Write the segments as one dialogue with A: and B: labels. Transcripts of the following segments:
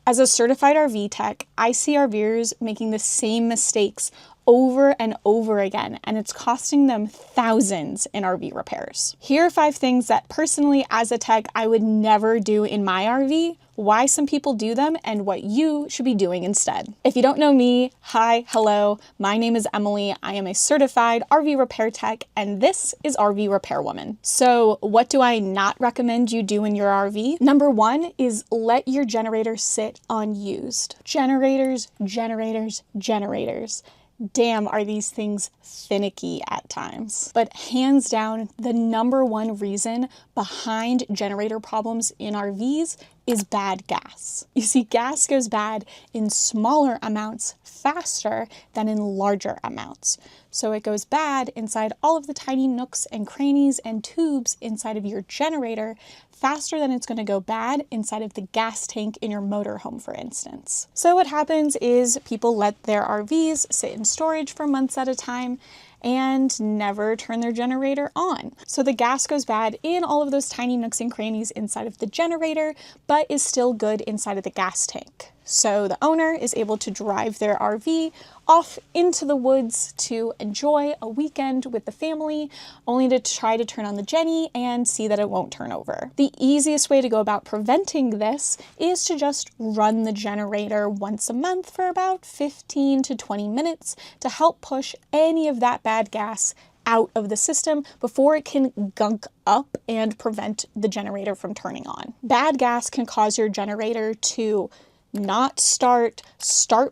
A: As a certified RV tech, I see RVers making the same mistakes over and over again, and it's costing them thousands in RV repairs. Here are 5 things that personally, as a tech, I would never do in my RV, why some people do them, and what you should be doing instead. If you don't know me, hi, hello, my name is Emily. I am a certified RV repair tech, and this is RV Repair Woman. So what do I not recommend you do in your RV? Number 1 is let your generator sit unused. Generators, generators, generators. Damn, are these things finicky at times. But hands down, the number 1 reason behind generator problems in RVs is bad gas. You see, gas goes bad in smaller amounts faster than in larger amounts. So it goes bad inside all of the tiny nooks and crannies and tubes inside of your generator faster than it's going to go bad inside of the gas tank in your motorhome, for instance. So what happens is people let their RVs sit in storage for months at a time and never turn their generator on. So the gas goes bad in all of those tiny nooks and crannies inside of the generator, but is still good inside of the gas tank. So the owner is able to drive their RV off into the woods to enjoy a weekend with the family, only to try to turn on the Jenny and see that it won't turn over. The easiest way to go about preventing this is to just run the generator once a month for about 15 to 20 minutes to help push any of that bad gas out of the system before it can gunk up and prevent the generator from turning on. Bad gas can cause your generator to not start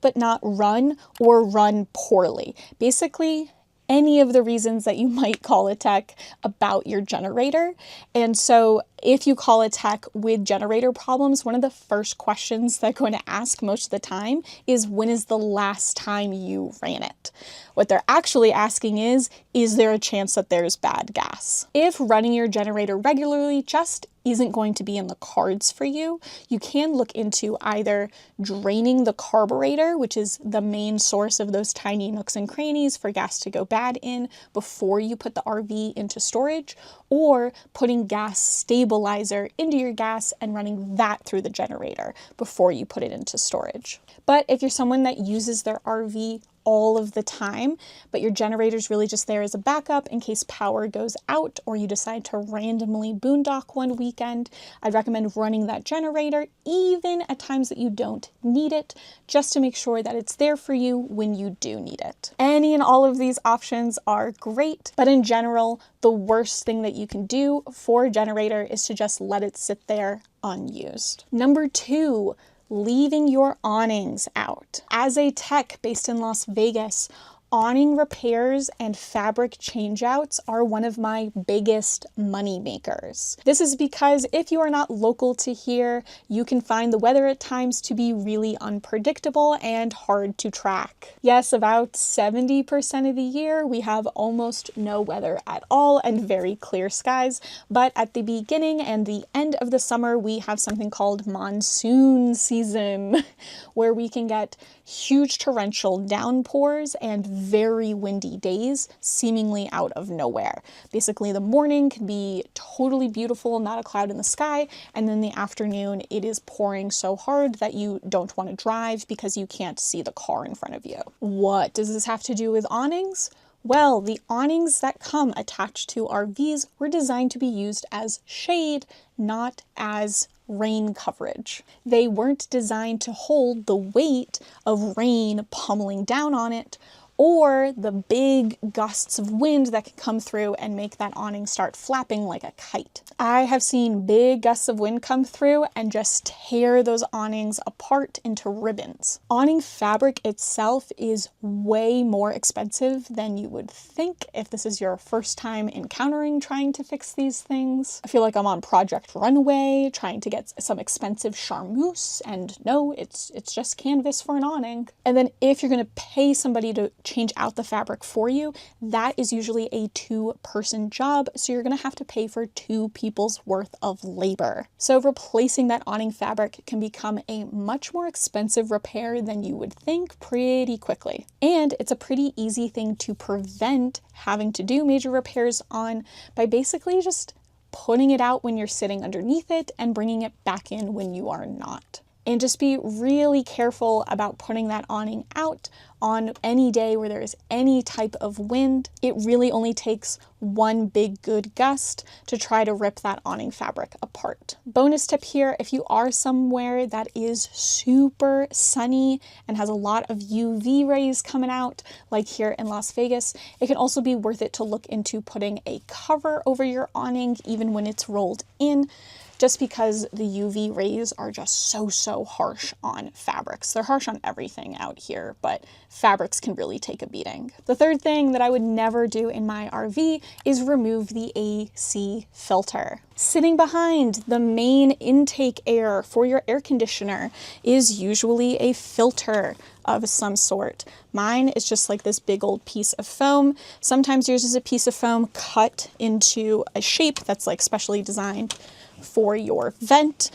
A: but not run, or run poorly. Basically, any of the reasons that you might call a tech about your generator. And so if you call a tech with generator problems, one of the first questions they're going to ask most of the time is, when is the last time you ran it? What they're actually asking is there a chance that there's bad gas? If running your generator regularly just isn't going to be in the cards for you, you can look into either draining the carburetor, which is the main source of those tiny nooks and crannies for gas to go bad in before you put the RV into storage, or putting gas stabilizer into your gas and running that through the generator before you put it into storage. But if you're someone that uses their RV all of the time, but your generator's really just there as a backup in case power goes out or you decide to randomly boondock one weekend, I'd recommend running that generator even at times that you don't need it, just to make sure that it's there for you when you do need it. Any and all of these options are great, but in general, the worst thing that you can do for a generator is to just let it sit there unused. Number 2, leaving your awnings out. As a tech based in Las Vegas, awning repairs and fabric changeouts are one of my biggest money makers. This is because if you are not local to here, you can find the weather at times to be really unpredictable and hard to track. Yes, about 70% of the year we have almost no weather at all and very clear skies, but at the beginning and the end of the summer we have something called monsoon season, where we can get huge torrential downpours and very windy days seemingly out of nowhere. Basically, the morning can be totally beautiful, not a cloud in the sky, and then the afternoon it is pouring so hard that you don't want to drive because you can't see the car in front of you. What does this have to do with awnings? Well, the awnings that come attached to RVs were designed to be used as shade, not as rain coverage. They weren't designed to hold the weight of rain pummeling down on it, or the big gusts of wind that can come through and make that awning start flapping like a kite. I have seen big gusts of wind come through and just tear those awnings apart into ribbons. Awning fabric itself is way more expensive than you would think if this is your first time encountering trying to fix these things. I feel like I'm on Project Runway trying to get some expensive charmeuse, and no, it's just canvas for an awning. And then if you're going to pay somebody to change out the fabric for you, that is usually a 2-person job, so you're going to have to pay for 2 people's worth of labor. So replacing that awning fabric can become a much more expensive repair than you would think pretty quickly. And it's a pretty easy thing to prevent having to do major repairs on by basically just putting it out when you're sitting underneath it and bringing it back in when you are not. And just be really careful about putting that awning out on any day where there is any type of wind. It really only takes one big good gust to try to rip that awning fabric apart. Bonus tip here, if you are somewhere that is super sunny and has a lot of UV rays coming out, like here in Las Vegas, it can also be worth it to look into putting a cover over your awning even when it's rolled in, just because the UV rays are just so harsh on fabrics. They're harsh on everything out here, but fabrics can really take a beating. The third thing that I would never do in my RV is remove the AC filter. Sitting behind the main intake air for your air conditioner is usually a filter of some sort. Mine is just like this big old piece of foam. Sometimes yours is a piece of foam cut into a shape that's like specially designed for your vent.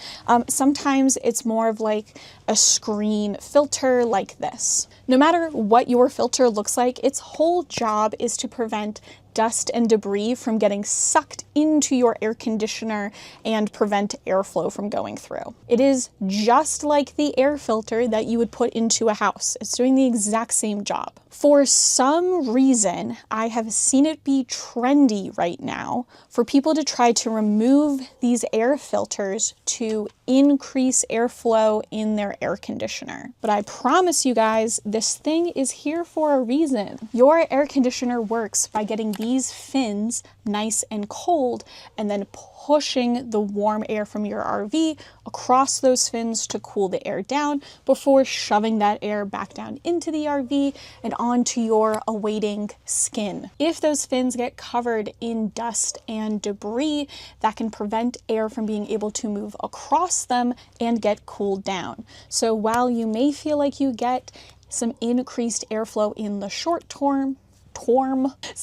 A: Sometimes it's more of like a screen filter like this. No matter what your filter looks like, its whole job is to prevent dust and debris from getting sucked into your air conditioner and prevent airflow from going through. It is just like the air filter that you would put into a house. It's doing the exact same job. For some reason, I have seen it be trendy right now for people to try to remove these air filters to increase airflow in their air conditioner. But I promise you guys, this thing is here for a reason. Your air conditioner works by getting these fins nice and cold and then pushing the warm air from your RV across those fins to cool the air down before shoving that air back down into the RV and onto your awaiting skin. If those fins get covered in dust and debris, that can prevent air from being able to move across them and get cooled down. So while you may feel like you get some increased airflow in the short term,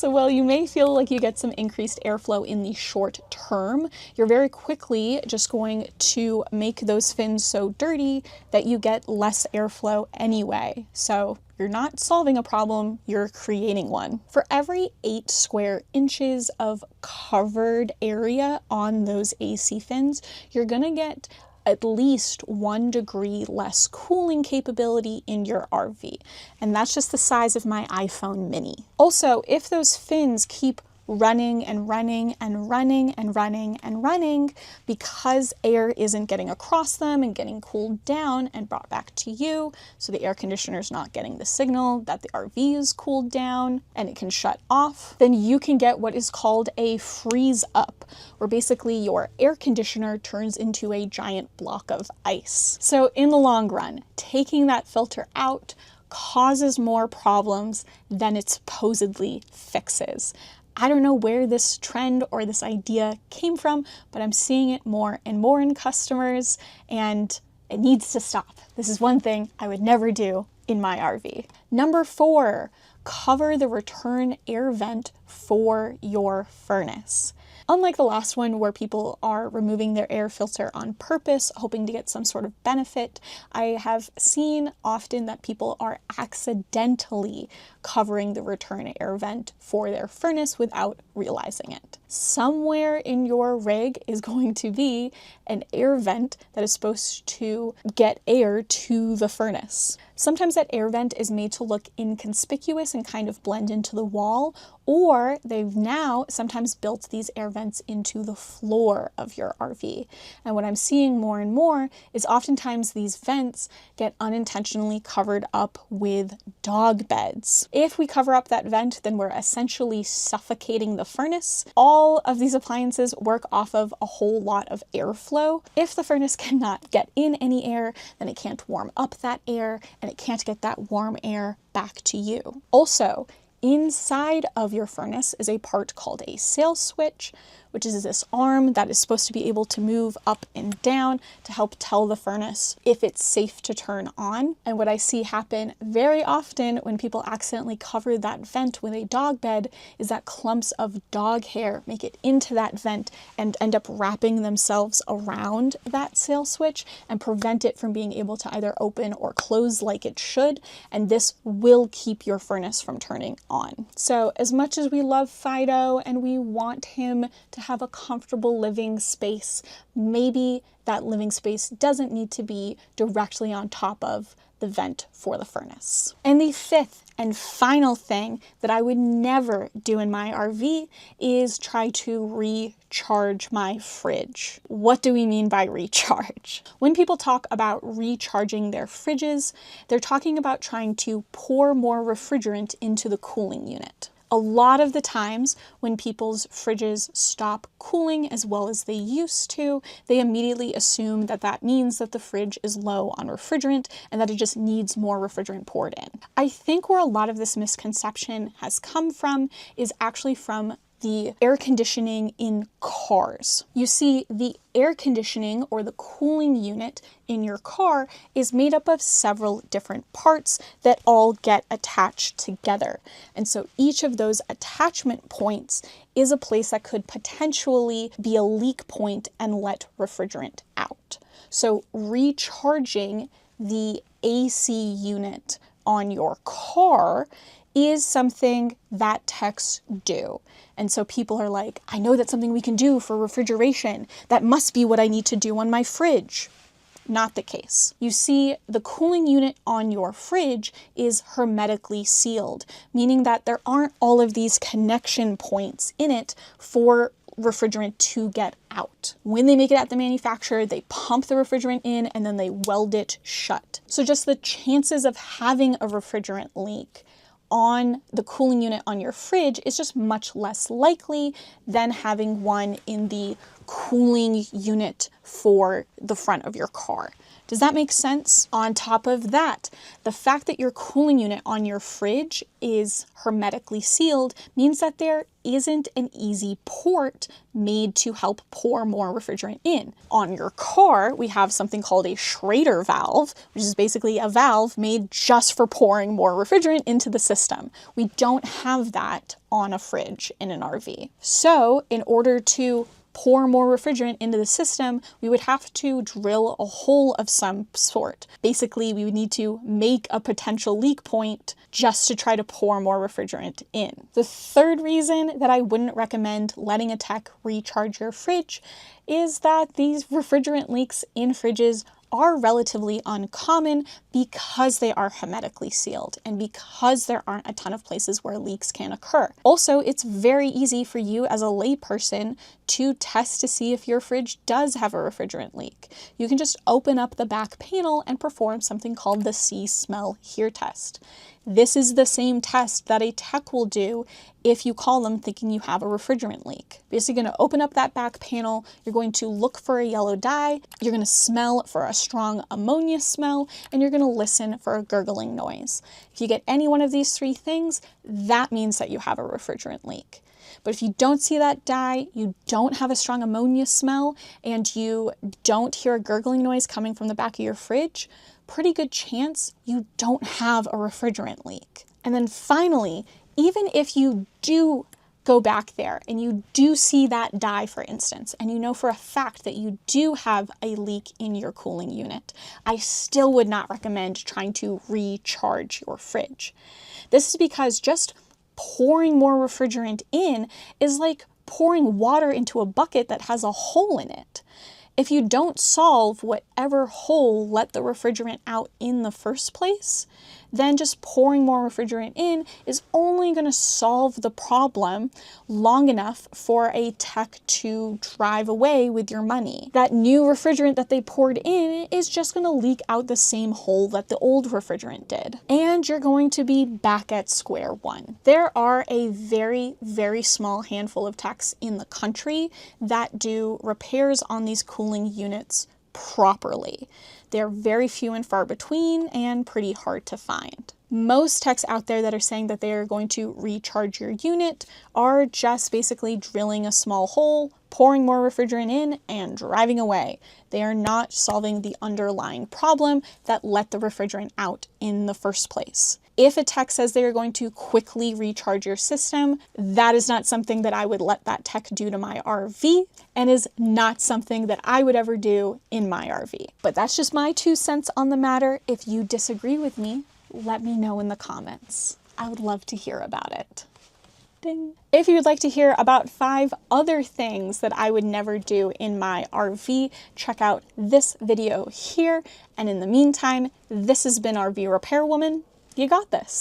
A: while you may feel like you get some increased airflow in the short term, you're very quickly just going to make those fins so dirty that you get less airflow anyway. So you're not solving a problem, you're creating one. For every 8 square inches of covered area on those AC fins, you're gonna get at least 1 degree less cooling capability in your RV. And that's just the size of my iPhone mini. Also, if those fins keep running and running and running and running and running because air isn't getting across them and getting cooled down and brought back to you, so the air conditioner is not getting the signal that the RV is cooled down and it can shut off, then you can get what is called a freeze up, where basically your air conditioner turns into a giant block of ice. So in the long run, taking that filter out causes more problems than it supposedly fixes. I don't know where this trend or this idea came from, but I'm seeing it more and more in customers, and it needs to stop. This is one thing I would never do in my RV. Number 4, cover the return air vent for your furnace. Unlike the last one where people are removing their air filter on purpose, hoping to get some sort of benefit, I have seen often that people are accidentally covering the return air vent for their furnace without realizing it. Somewhere in your rig is going to be an air vent that is supposed to get air to the furnace. Sometimes that air vent is made to look inconspicuous and kind of blend into the wall, or they've now sometimes built these air vents into the floor of your RV. And what I'm seeing more and more is oftentimes these vents get unintentionally covered up with dog beds. If we cover up that vent, then we're essentially suffocating the furnace. All of these appliances work off of a whole lot of airflow. If the furnace cannot get in any air, then it can't warm up that air, and it can't get that warm air back to you. Also, inside of your furnace is a part called a sail switch, which is this arm that is supposed to be able to move up and down to help tell the furnace if it's safe to turn on. And what I see happen very often when people accidentally cover that vent with a dog bed is that clumps of dog hair make it into that vent and end up wrapping themselves around that sail switch and prevent it from being able to either open or close like it should. And this will keep your furnace from turning on. So as much as we love Fido and we want him to have a comfortable living space. Maybe that living space doesn't need to be directly on top of the vent for the furnace. And the fifth and final thing that I would never do in my RV is try to recharge my fridge. What do we mean by recharge? When people talk about recharging their fridges, they're talking about trying to pour more refrigerant into the cooling unit. A lot of the times when people's fridges stop cooling as well as they used to, they immediately assume that that means that the fridge is low on refrigerant and that it just needs more refrigerant poured in. I think where a lot of this misconception has come from is actually from the air conditioning in cars. You see, the air conditioning or the cooling unit in your car is made up of several different parts that all get attached together. And so each of those attachment points is a place that could potentially be a leak point and let refrigerant out. So recharging the AC unit on your car is something that techs do. And so people are like, I know that's something we can do for refrigeration. That must be what I need to do on my fridge. Not the case. You see, the cooling unit on your fridge is hermetically sealed, meaning that there aren't all of these connection points in it for refrigerant to get out. When they make it at the manufacturer, they pump the refrigerant in and then they weld it shut. So just the chances of having a refrigerant leak on the cooling unit on your fridge is just much less likely than having one in the cooling unit for the front of your car. Does that make sense? On top of that, the fact that your cooling unit on your fridge is hermetically sealed means that there isn't an easy port made to help pour more refrigerant in. On your car, we have something called a Schrader valve, which is basically a valve made just for pouring more refrigerant into the system. We don't have that on a fridge in an RV. So in order to pour more refrigerant into the system, we would have to drill a hole of some sort. Basically, we would need to make a potential leak point just to try to pour more refrigerant in. The third reason that I wouldn't recommend letting a tech recharge your fridge is that these refrigerant leaks in fridges are relatively uncommon because they are hermetically sealed and because there aren't a ton of places where leaks can occur. Also, it's very easy for you as a layperson to test to see if your fridge does have a refrigerant leak. You can just open up the back panel and perform something called the See, Smell, Hear test. This is the same test that a tech will do if you call them thinking you have a refrigerant leak. Basically, you're going to open up that back panel, you're going to look for a yellow dye, you're going to smell for a strong ammonia smell, and you're going to listen for a gurgling noise. If you get any one of these three things, that means that you have a refrigerant leak. But if you don't see that dye, you don't have a strong ammonia smell, and you don't hear a gurgling noise coming from the back of your fridge, pretty good chance you don't have a refrigerant leak. And then finally, even if you do go back there and you do see that dye, for instance, and you know for a fact that you do have a leak in your cooling unit, I still would not recommend trying to recharge your fridge. This is because just pouring more refrigerant in is like pouring water into a bucket that has a hole in it. If you don't solve whatever hole let the refrigerant out in the first place, then just pouring more refrigerant in is only going to solve the problem long enough for a tech to drive away with your money. That new refrigerant that they poured in is just going to leak out the same hole that the old refrigerant did. And you're going to be back at square one. There are a very, very small handful of techs in the country that do repairs on these cooling units properly. They're very few and far between and pretty hard to find. Most techs out there that are saying that they are going to recharge your unit are just basically drilling a small hole, pouring more refrigerant in, and driving away. They are not solving the underlying problem that let the refrigerant out in the first place. If a tech says they are going to quickly recharge your system, that is not something that I would let that tech do to my RV, and is not something that I would ever do in my RV. But that's just my 2 cents on the matter. If you disagree with me, let me know in the comments. I would love to hear about it. Ding. If you'd like to hear about 5 other things that I would never do in my RV, check out this video here. And in the meantime, this has been RV Repair Woman. You got this.